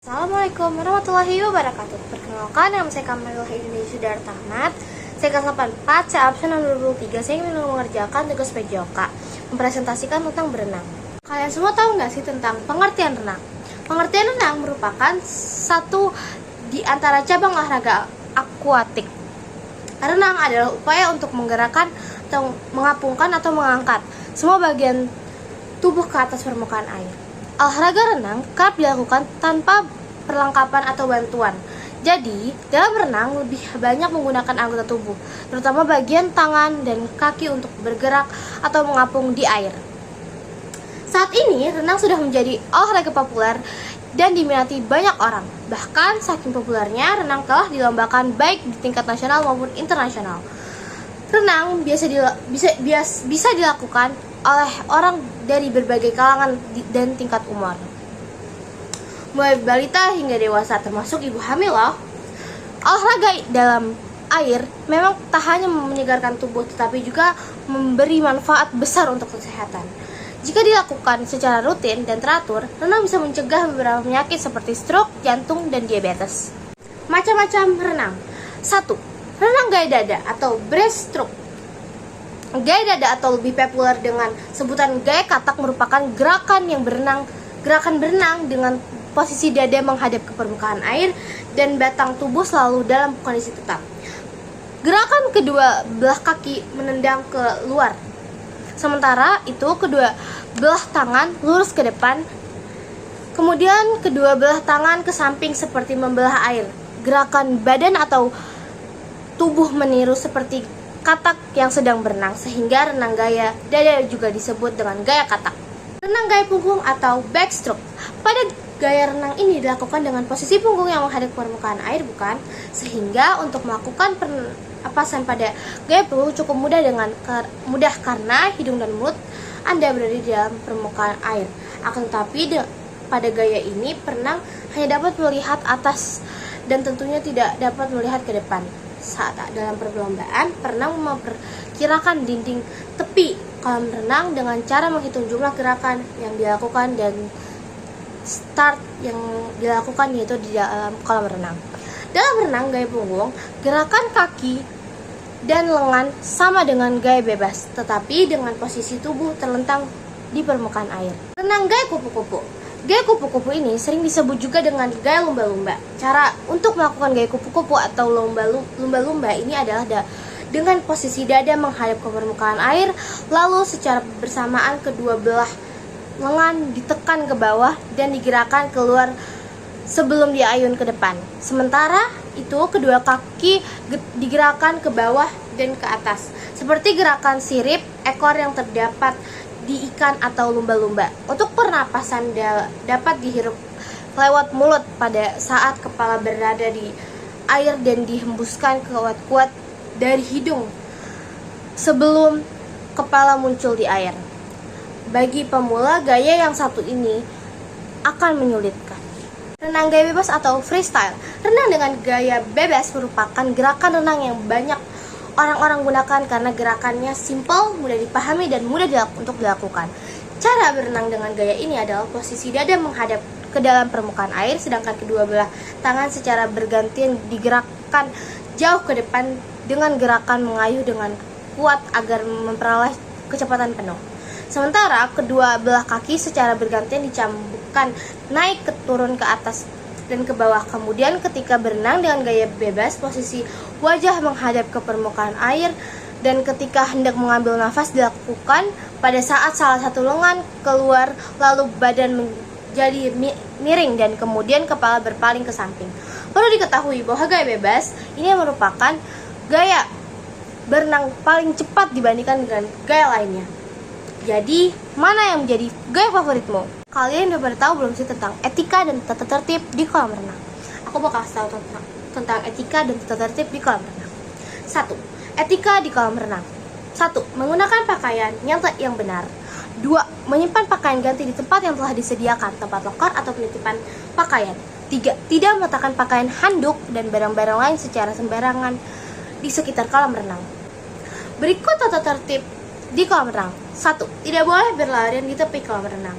Assalamualaikum warahmatullahi wabarakatuh. Perkenalkan, nama saya Kamalillah Indonesia Sudarta Ahmad. Saya kelas 84, saya absen 2023. Saya ingin mengerjakan tugas PJOK, mempresentasikan tentang berenang. Kalian semua tahu nggak sih tentang pengertian renang? Pengertian renang merupakan satu di antara cabang olahraga akuatik. Renang adalah upaya untuk menggerakkan atau mengapungkan atau mengangkat semua bagian tubuh ke atas permukaan air. Olahraga renang kerap dilakukan tanpa perlengkapan atau bantuan. Jadi, dalam renang lebih banyak menggunakan anggota tubuh, terutama bagian tangan dan kaki untuk bergerak atau mengapung di air. Saat ini, renang sudah menjadi olahraga populer dan diminati banyak orang. Bahkan, saking populernya, renang telah dilombakan baik di tingkat nasional maupun internasional. Renang bisa dilakukan oleh orang dari berbagai kalangan dan tingkat umur, mulai balita hingga dewasa, termasuk ibu hamil loh. Olahraga dalam air memang tak hanya menyegarkan tubuh, tetapi juga memberi manfaat besar untuk kesehatan. Jika dilakukan secara rutin dan teratur, renang bisa mencegah beberapa penyakit seperti stroke, jantung, dan diabetes. Macam-macam renang. 1. Renang gaya dada atau breaststroke. Gaya dada atau lebih populer dengan sebutan gaya katak merupakan gerakan berenang dengan posisi dada menghadap ke permukaan air dan batang tubuh selalu dalam kondisi tetap. Gerakan kedua belah kaki menendang ke luar. Sementara itu kedua belah tangan lurus ke depan. Kemudian kedua belah tangan ke samping seperti membelah air. Gerakan badan atau tubuh meniru seperti katak yang sedang berenang, sehingga renang gaya dada juga disebut dengan gaya katak. Renang gaya punggung atau backstroke. Pada gaya renang ini dilakukan dengan posisi punggung yang menghadap permukaan air, bukan? Sehingga untuk melakukan pernapasan pada gaya punggung cukup mudah karena hidung dan mulut Anda berada di dalam permukaan air. Akan tetapi pada gaya ini perenang hanya dapat melihat atas dan tentunya tidak dapat melihat ke depan. Saat dalam perlombaan, perenang memperkirakan dinding tepi kolam renang dengan cara menghitung jumlah gerakan yang dilakukan dan start yang dilakukan yaitu di dalam kolam renang. Dalam renang gaya punggung, gerakan kaki dan lengan sama dengan gaya bebas, tetapi dengan posisi tubuh terlentang di permukaan air. Renang gaya kupu-kupu. Gaya kupu-kupu ini sering disebut juga dengan gaya lumba-lumba. Cara untuk melakukan gaya kupu-kupu atau lumba-lumba ini adalah dengan posisi dada menghadap ke permukaan air, lalu secara bersamaan kedua belah lengan ditekan ke bawah dan digerakkan keluar sebelum diayun ke depan. Sementara itu kedua kaki digerakkan ke bawah dan ke atas, seperti gerakan sirip ekor yang terdapat di ikan atau lumba-lumba. Untuk pernapasan dapat dihirup lewat mulut pada saat kepala berada di air dan dihembuskan kuat-kuat dari hidung sebelum kepala muncul di air. Bagi pemula, gaya yang satu ini akan menyulitkan. Renang gaya bebas atau freestyle. Renang dengan gaya bebas merupakan gerakan renang yang banyak orang-orang gunakan karena gerakannya simpel, mudah dipahami, dan mudah untuk dilakukan. Cara berenang dengan gaya ini adalah posisi dada menghadap ke dalam permukaan air, sedangkan kedua belah tangan secara bergantian digerakkan jauh ke depan dengan gerakan mengayuh dengan kuat agar memperoleh kecepatan penuh. Sementara kedua belah kaki secara bergantian dicambukkan naik turun ke atas dan ke bawah. Kemudian ketika berenang dengan gaya bebas, posisi wajah menghadap ke permukaan air, dan ketika hendak mengambil nafas dilakukan pada saat salah satu lengan keluar, lalu badan menjadi miring dan kemudian kepala berpaling ke samping. Perlu diketahui bahwa gaya bebas ini merupakan gaya berenang paling cepat dibandingkan dengan gaya lainnya. Jadi, mana yang menjadi gaya favoritmu? Kalian udah pada tahu belum sih tentang etika dan tata tertib di kolam renang? Aku bakal kasih tahu tentang etika dan tata tertib di kolam renang. 1. Etika di kolam renang. 1. Menggunakan pakaian yang benar. 2. Menyimpan pakaian ganti di tempat yang telah disediakan, tempat loker atau penitipan pakaian. 3. Tidak meletakkan pakaian handuk dan barang-barang lain secara sembarangan di sekitar kolam renang. Berikut tata tertib di kolam renang. 1. Tidak boleh berlarian di tepi kolam renang.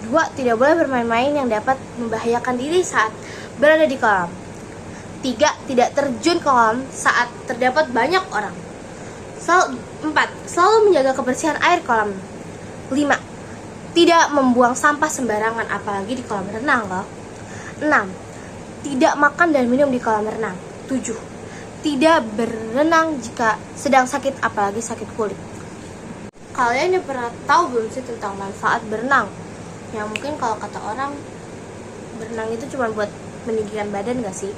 2. Tidak boleh bermain-main yang dapat membahayakan diri saat berada di kolam. 3. Tidak terjun ke kolam saat terdapat banyak orang. 4. Selalu menjaga kebersihan air kolam. 5. Tidak membuang sampah sembarangan, apalagi di kolam renang loh. 6. Tidak makan dan minum di kolam renang. 7. Tidak berenang jika sedang sakit, apalagi sakit kulit. Kalian yang pernah tahu belum sih tentang manfaat berenang? Yang mungkin kalau kata orang, berenang itu cuma buat meninggikan badan gak sih?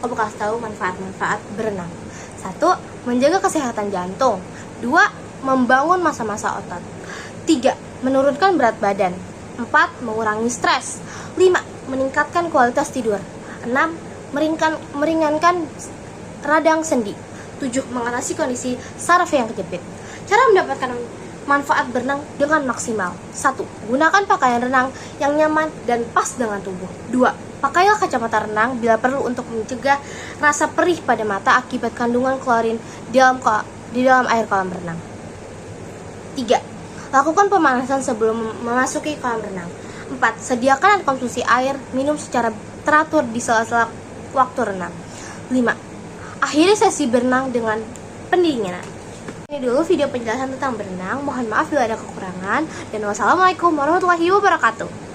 Aku bakal tahu manfaat-manfaat berenang. 1. Menjaga kesehatan jantung. 2. Membangun massa-massa otot. 3. Menurunkan berat badan. 4. Mengurangi stres. 5. Meningkatkan kualitas tidur. 6. Meringankan radang sendi. 7. Mengatasi kondisi saraf yang kejepit. Cara mendapatkan manfaat berenang dengan maksimal. 1. Gunakan pakaian renang yang nyaman dan pas dengan tubuh. 2. Pakailah kacamata renang bila perlu untuk mencegah rasa perih pada mata akibat kandungan klorin di dalam air kolam renang. 3. Lakukan pemanasan sebelum memasuki kolam renang. 4. Sediakan dan konsumsi air minum secara teratur di sela-sela waktu renang. 5. Akhiri sesi berenang dengan pendinginan. Ini dulu video penjelasan tentang berenang. Mohon maaf bila ada kekurangan. Dan wassalamualaikum warahmatullahi wabarakatuh.